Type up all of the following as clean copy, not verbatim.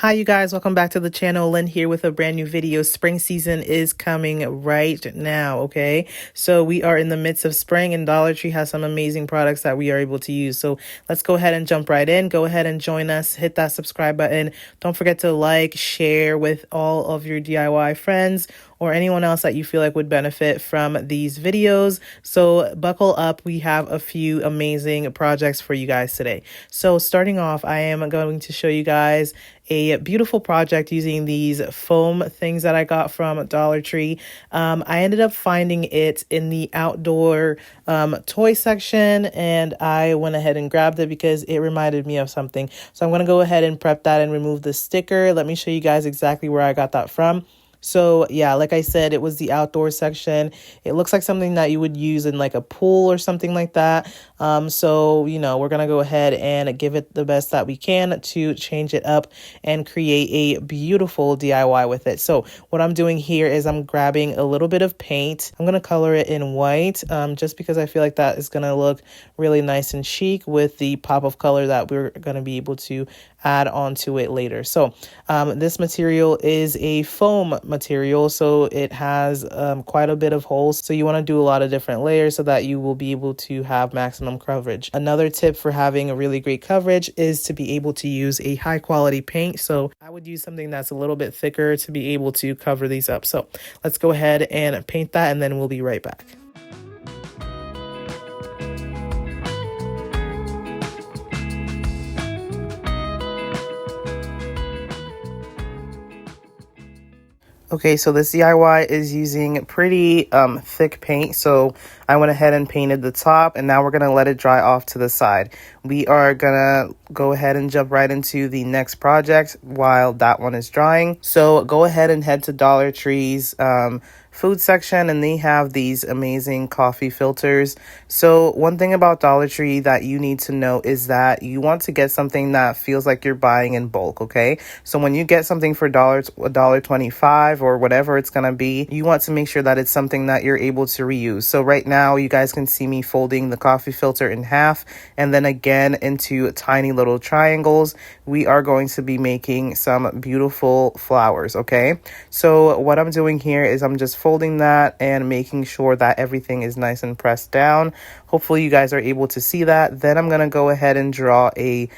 Hi you guys, welcome back to the channel. Lynn here with a brand new video. Spring season is coming right now, okay? So we are in the midst of spring and Dollar Tree has some amazing products that we are able to use. So let's go ahead and jump right in. Go ahead and join us. Hit that subscribe button. Don't forget to like, share with all of your DIY friends or anyone else that you feel like would benefit from these videos. So buckle up. We have a few amazing projects for you guys today. So starting off, I am going to show you guys a beautiful project using these foam things that I got from Dollar Tree. I ended up finding it in the outdoor toy section, and I went ahead and grabbed it because it reminded me of something. So I'm going to go ahead and prep that and remove the sticker. Let me show you guys exactly where I got that from. So yeah, like I said, it was the outdoor section. It looks like something that you would use in like a pool or something like that. So, you know, we're going to go ahead and give it the best that we can to change it up and create a beautiful DIY with it. So what I'm doing here is I'm grabbing a little bit of paint. I'm going to color it in white just because I feel like that is going to look really nice and chic with the pop of color that we're going to be able to add onto it later. So this material is a foam material, so it has quite a bit of holes. So you want to do a lot of different layers so that you will be able to have maximum coverage. Another tip for having a really great coverage is to be able to use a high quality paint. So I would use something that's a little bit thicker to be able to cover these up. So let's go ahead and paint that and then we'll be right back. Okay, so this DIY is using pretty thick paint, so I went ahead and painted the top, and now we're going to let it dry off to the side. We are going to go ahead and jump right into the next project while that one is drying. So go ahead and head to Dollar Tree's food section, and they have these amazing coffee filters. So one thing about Dollar Tree that you need to know is that you want to get something that feels like you're buying in bulk, okay? So when you get something for $1.25 or whatever it's gonna be, you want to make sure that it's something that you're able to reuse. So right now you guys can see me folding the coffee filter in half and then again into tiny little triangles. We are going to be making some beautiful flowers, okay? So what I'm doing here is I'm just folding that and making sure that everything is nice and pressed down. Hopefully you guys are able to see that. Then I'm going to go ahead and draw a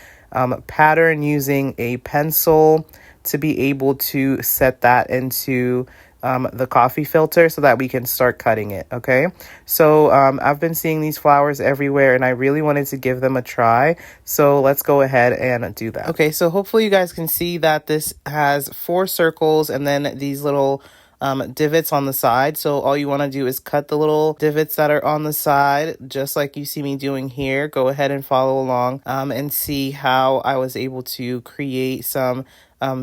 pattern using a pencil to be able to set that into the coffee filter so that we can start cutting it. Okay, so I've been seeing these flowers everywhere and I really wanted to give them a try, so let's go ahead and do that. Okay, so hopefully you guys can see that this has 4 circles and then these little divots on the side. So all you want to do is cut the little divots that are on the side, just like you see me doing here. Go ahead and follow along and see how I was able to create some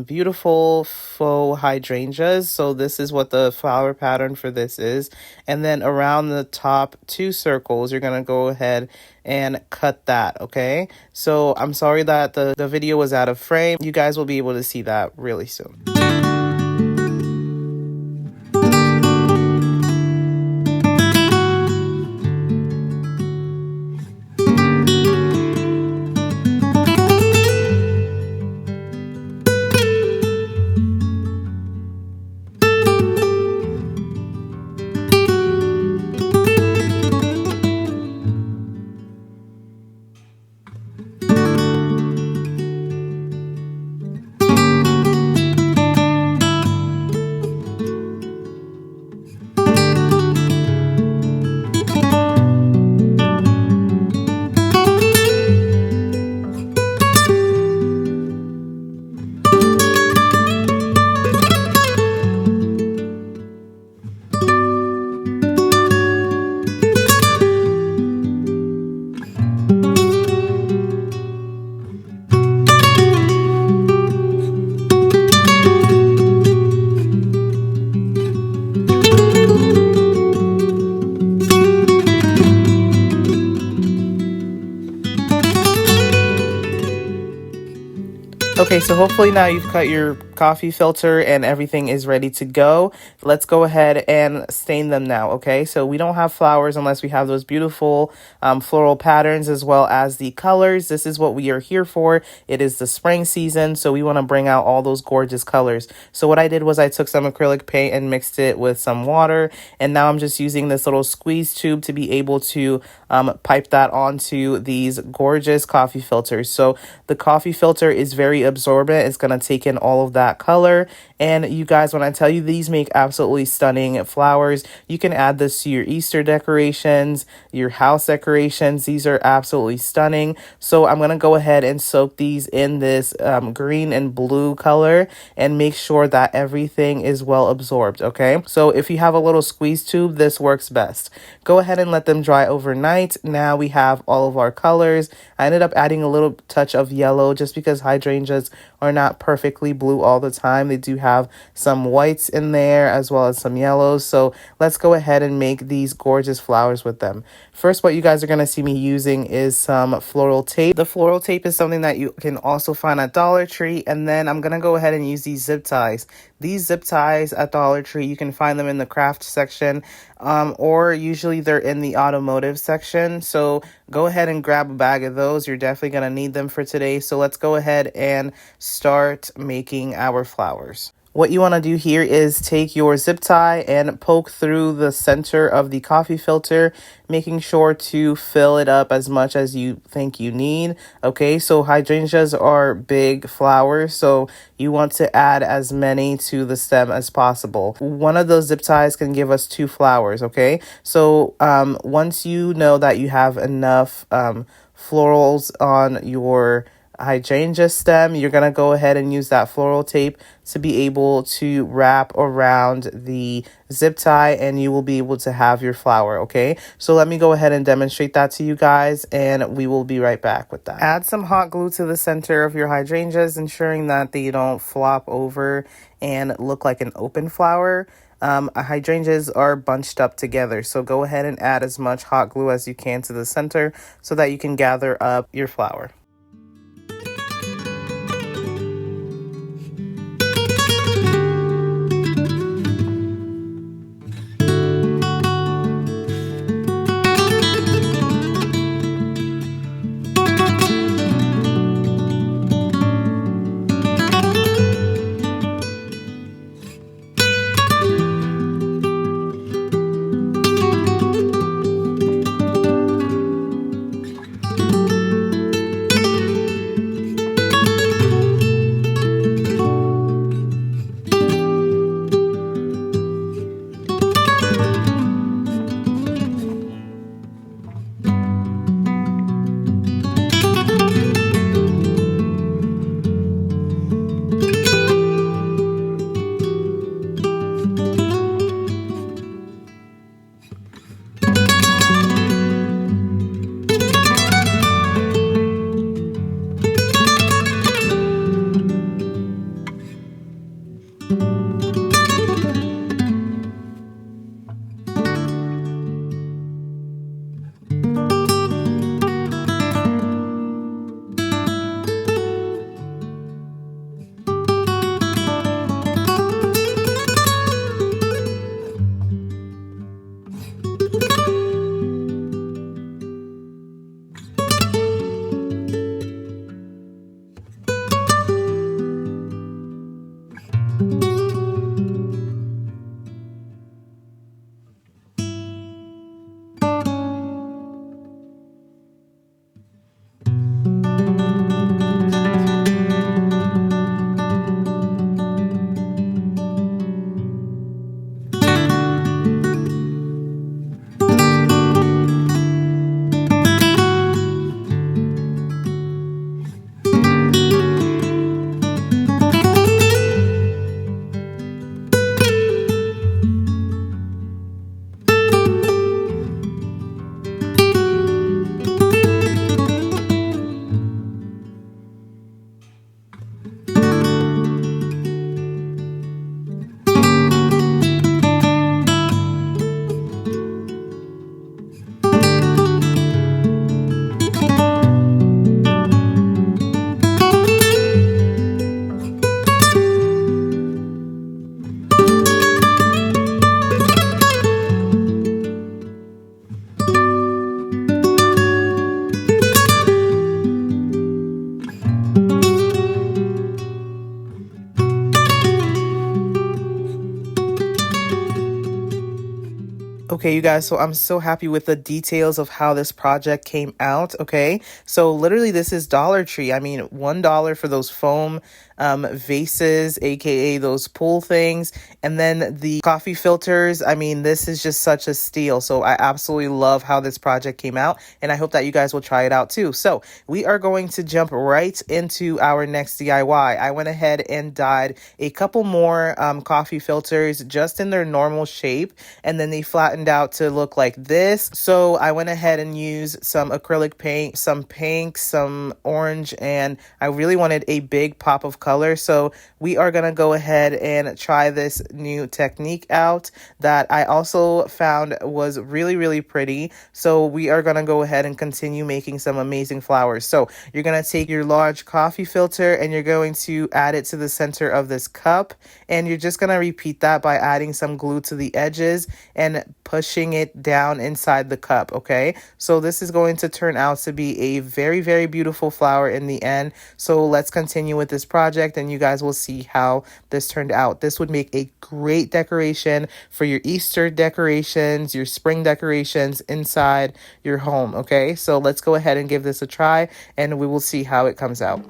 beautiful faux hydrangeas. So this is what the flower pattern for this is. And then around the top 2 circles, you're going to go ahead and cut that, okay? So I'm sorry that the video was out of frame. You guys will be able to see that really soon. Okay, so hopefully now you've cut your coffee filter and everything is ready to go. Let's go ahead and stain them now, okay? So we don't have flowers unless we have those beautiful floral patterns as well as the colors. This is what we are here for. It is the spring season, so we want to bring out all those gorgeous colors. So what I did was I took some acrylic paint and mixed it with some water, and now I'm just using this little squeeze tube to be able to pipe that onto these gorgeous coffee filters. So the coffee filter is very absorbent. It's going to take in all of that color. And you guys, when I tell you these make absolutely stunning flowers, you can add this to your Easter decorations, your house decorations. These are absolutely stunning. So I'm going to go ahead and soak these in this green and blue color and make sure that everything is well absorbed, okay? So if you have a little squeeze tube, this works best. Go ahead and let them dry overnight. Now we have all of our colors. I ended up adding a little touch of yellow just because hydrangeas are not perfectly blue all the time. They do have some whites in there as well as some yellows. So let's go ahead and make these gorgeous flowers with them. First, what you guys are going to see me using is some floral tape. The floral tape is something that you can also find at Dollar Tree. And then I'm going to go ahead and use these zip ties. These zip ties at Dollar Tree, you can find them in the craft section, or usually they're in the automotive section. So go ahead and grab a bag of those. You're definitely going to need them for today. So let's go ahead and start making our flowers. What you want to do here is take your zip tie and poke through the center of the coffee filter, making sure to fill it up as much as you think you need. Okay, so hydrangeas are big flowers, so you want to add as many to the stem as possible. One of those zip ties can give us 2 flowers, okay? So once you know that you have enough florals on your hydrangea stem, you're going to go ahead and use that floral tape to be able to wrap around the zip tie, and you will be able to have your flower, okay? So let me go ahead and demonstrate that to you guys, and we will be right back with that. Add some hot glue to the center of your hydrangeas, ensuring that they don't flop over and look like an open flower. Hydrangeas are bunched up together, so go ahead and add as much hot glue as you can to the center so that you can gather up your flower. Okay, you guys, so I'm so happy with the details of how this project came out. Okay, so literally, this is Dollar Tree. I mean, $1 for those foam vases, aka those pool things, and then the coffee filters. I mean, this is just such a steal. So I absolutely love how this project came out, and I hope that you guys will try it out too. So we are going to jump right into our next DIY. I went ahead and dyed a couple more coffee filters just in their normal shape, and then they flattened out to look like this. So I went ahead and used some acrylic paint, some pink, some orange, and I really wanted a big pop of color. So we are going to go ahead and try this new technique out that I also found was really, really pretty. So we are going to go ahead and continue making some amazing flowers. So you're going to take your large coffee filter and you're going to add it to the center of this cup. And you're just going to repeat that by adding some glue to the edges and pushing it down inside the cup. Okay, so this is going to turn out to be a very, very beautiful flower in the end. So let's continue with this project and you guys will see how this turned out. This would make a great decoration for your Easter decorations, your spring decorations inside your home. Okay, so let's go ahead and give this a try and we will see how it comes out.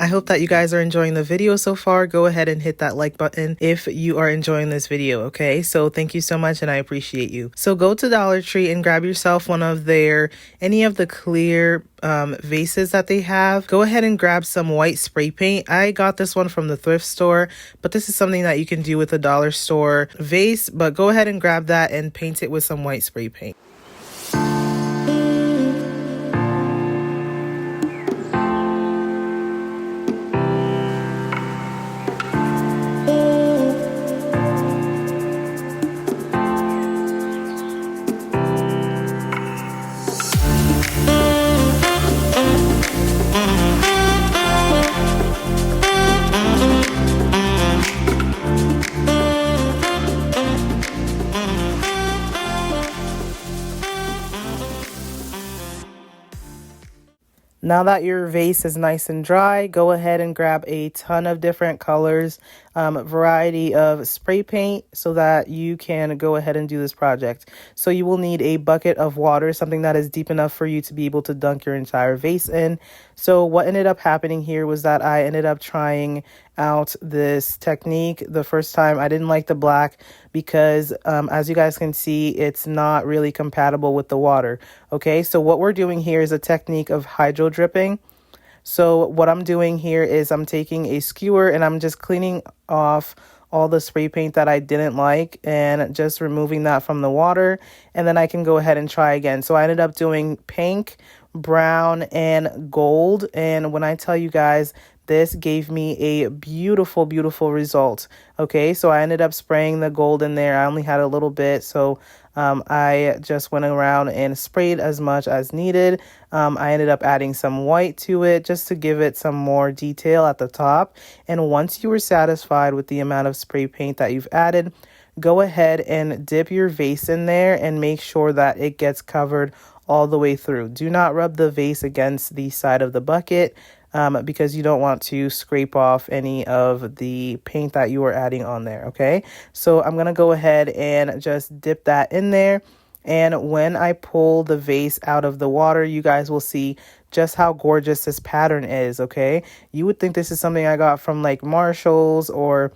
hope that you guys are enjoying the video so far. Go ahead and hit that like button if you are enjoying this video, okay? So thank you so much and I appreciate you. So go to Dollar Tree and grab yourself one of any of the clear vases that they have. Go ahead and grab some white spray paint. I got this one from the thrift store, but this is something that you can do with a dollar store vase, but go ahead and grab that and paint it with some white spray paint. Now that your vase is nice and dry, go ahead and grab a ton of different colors, variety of spray paint so that you can go ahead and do this project. So you will need a bucket of water, something that is deep enough for you to be able to dunk your entire vase in. So what ended up happening here was that I ended up trying out this technique the first time. I didn't like the black because as you guys can see, it's not really compatible with the water. Okay, so what we're doing here is a technique of hydro dripping. So what I'm doing here is I'm taking a skewer and I'm just cleaning off all the spray paint that I didn't like and just removing that from the water, and then I can go ahead and try again. So I ended up doing pink, brown, and gold, and when I tell you guys, this gave me a beautiful, beautiful result. Okay, so I ended up spraying the gold in there. I only had a little bit, so I just went around and sprayed as much as needed. I ended up adding some white to it just to give it some more detail at the top. And once you are satisfied with the amount of spray paint that you've added, go ahead and dip your vase in there and make sure that it gets covered all the way through. Do not rub the vase against the side of the bucket because you don't want to scrape off any of the paint that you are adding on there, okay? So I'm going to go ahead and just dip that in there. And when I pull the vase out of the water, you guys will see just how gorgeous this pattern is, okay? You would think this is something I got from like Marshall's or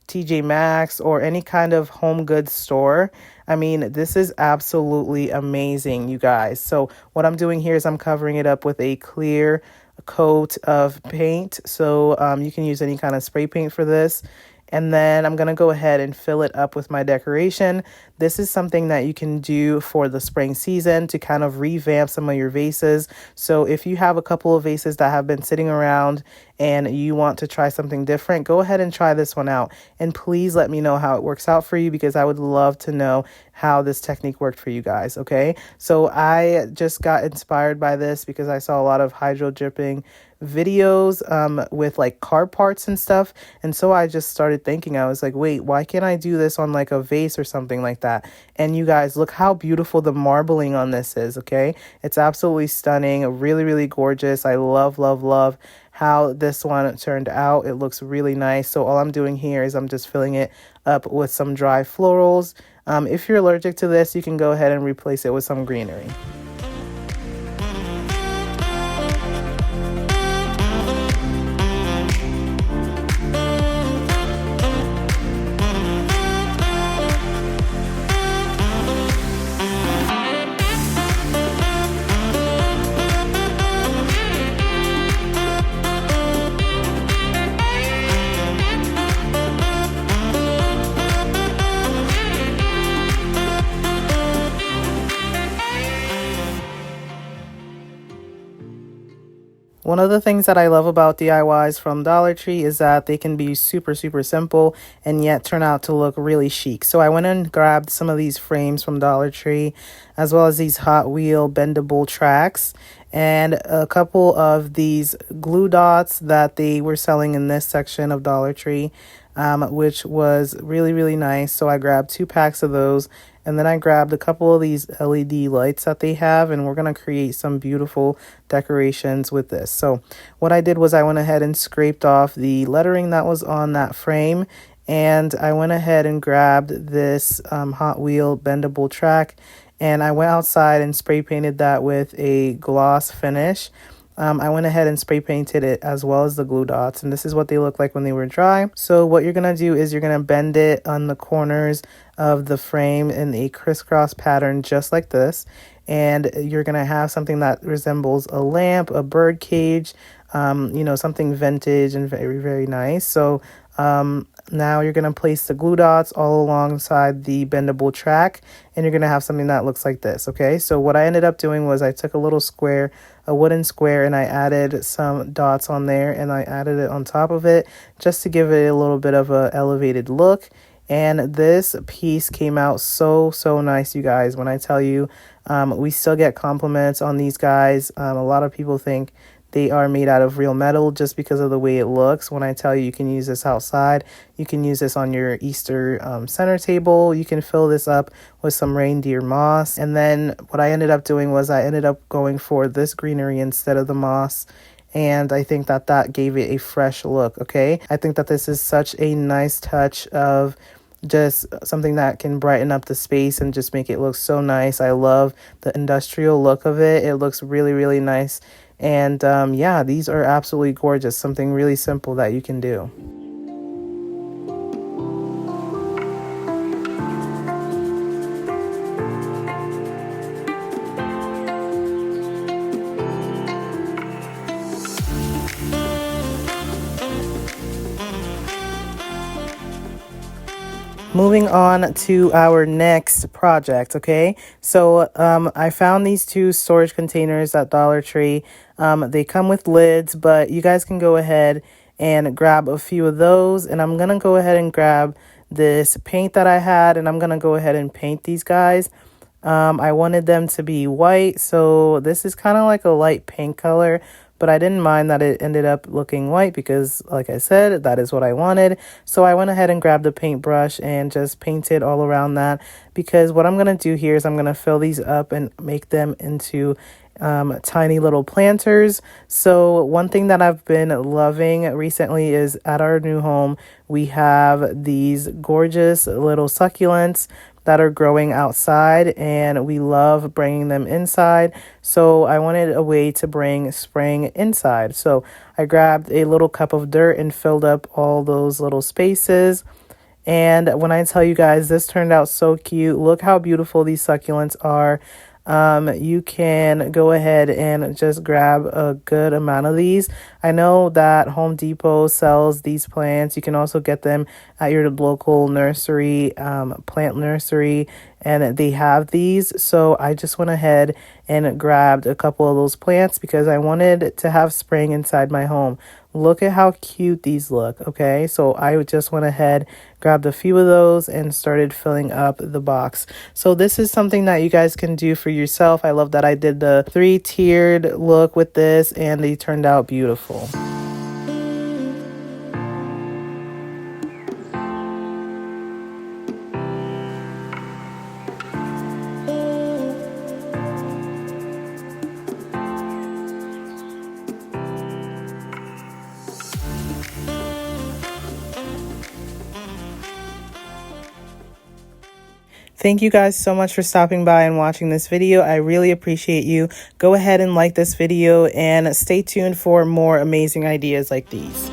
TJ Maxx or any kind of home goods store. I mean, this is absolutely amazing, you guys. So what I'm doing here is I'm covering it up with a clear coat of paint. So you can use any kind of spray paint for this. And then I'm going to go ahead and fill it up with my decoration. This is something that you can do for the spring season to kind of revamp some of your vases. So if you have a couple of vases that have been sitting around and you want to try something different, go ahead and try this one out. And please let me know how it works out for you because I would love to know how this technique worked for you guys, okay? So I just got inspired by this because I saw a lot of hydro dripping videos with like car parts and stuff, and so I just started thinking, I was like, wait, why can't I do this on like a vase or something like that? And you guys, look how beautiful the marbling on this is, okay? It's absolutely stunning, really, really gorgeous. I love, love, love how this one turned out. It looks really nice. So all I'm doing here is I'm just filling it up with some dry florals. If you're allergic to this, you can go ahead and replace it with some greenery. One of the things that I love about DIYs from Dollar Tree is that they can be super, super simple and yet turn out to look really chic. So I went and grabbed some of these frames from Dollar Tree, as well as these Hot Wheel bendable tracks and a couple of these glue dots that they were selling in this section of Dollar Tree, which was really, really nice. So I grabbed 2 packs of those. And then I grabbed a couple of these LED lights that they have, and we're going to create some beautiful decorations with this. So what I did was I went ahead and scraped off the lettering that was on that frame, and I went ahead and grabbed this Hot Wheel bendable track, and I went outside and spray painted that with a gloss finish. I went ahead and spray painted it as well as the glue dots, and this is what they look like when they were dry. So what you're gonna do is you're gonna bend it on the corners of the frame in a crisscross pattern just like this, and you're gonna have something that resembles a lamp, a bird cage, you know, something vintage and very, very nice. So now you're going to place the glue dots all alongside the bendable track, and you're going to have something that looks like this. Okay, so what I ended up doing was I took a little square, a wooden square, and I added some dots on there, and I added it on top of it just to give it a little bit of a elevated look. And this piece came out so nice, you guys. When I tell you, we still get compliments on these guys. A lot of people think they are made out of real metal just because of the way it looks. When I tell you, you can use this outside. You can use this on your Easter center table. You can fill this up with some reindeer moss. And then what I ended up doing was I ended up going for this greenery instead of the moss. And I think that that gave it a fresh look, okay? I think that this is such a nice touch of just something that can brighten up the space and just make it look so nice. I love the industrial look of it. It looks really nice. And yeah, these are absolutely gorgeous. Something really simple that you can do. Moving on to our next project, okay? So I found these two storage containers at Dollar Tree. They come with lids, but you guys can go ahead and grab a few of those. And I'm going to go ahead and grab this paint that I had, and I'm going to go ahead and paint these guys. I wanted them to be white, so this is kind of like a light pink color, but I didn't mind that it ended up looking white because, like I said, that is what I wanted. So I went ahead and grabbed a paintbrush and just painted all around that, because what I'm going to do here is I'm going to fill these up and make them into tiny little planters. So one thing that I've been loving recently is at our new home, we have these gorgeous little succulents that are growing outside, and we love bringing them inside. So I wanted a way to bring spring inside. So I grabbed a little cup of dirt and filled up all those little spaces. And when I tell you guys, this turned out so cute. Look how beautiful these succulents are. You can go ahead and just grab a good amount of these. I know that Home Depot sells these plants. You can also get them at your local nursery, plant nursery, and they have these. So I just went ahead and grabbed a couple of those plants because I wanted to have spring inside my home. Look at how cute these look, okay? So I just went ahead, grabbed a few of those, and started filling up the box. So this is something that you guys can do for yourself. I love that I did the 3-tiered look with this, and they turned out beautiful. Thank you guys so much for stopping by and watching this video. I really appreciate you. Go ahead and like this video and stay tuned for more amazing ideas like these.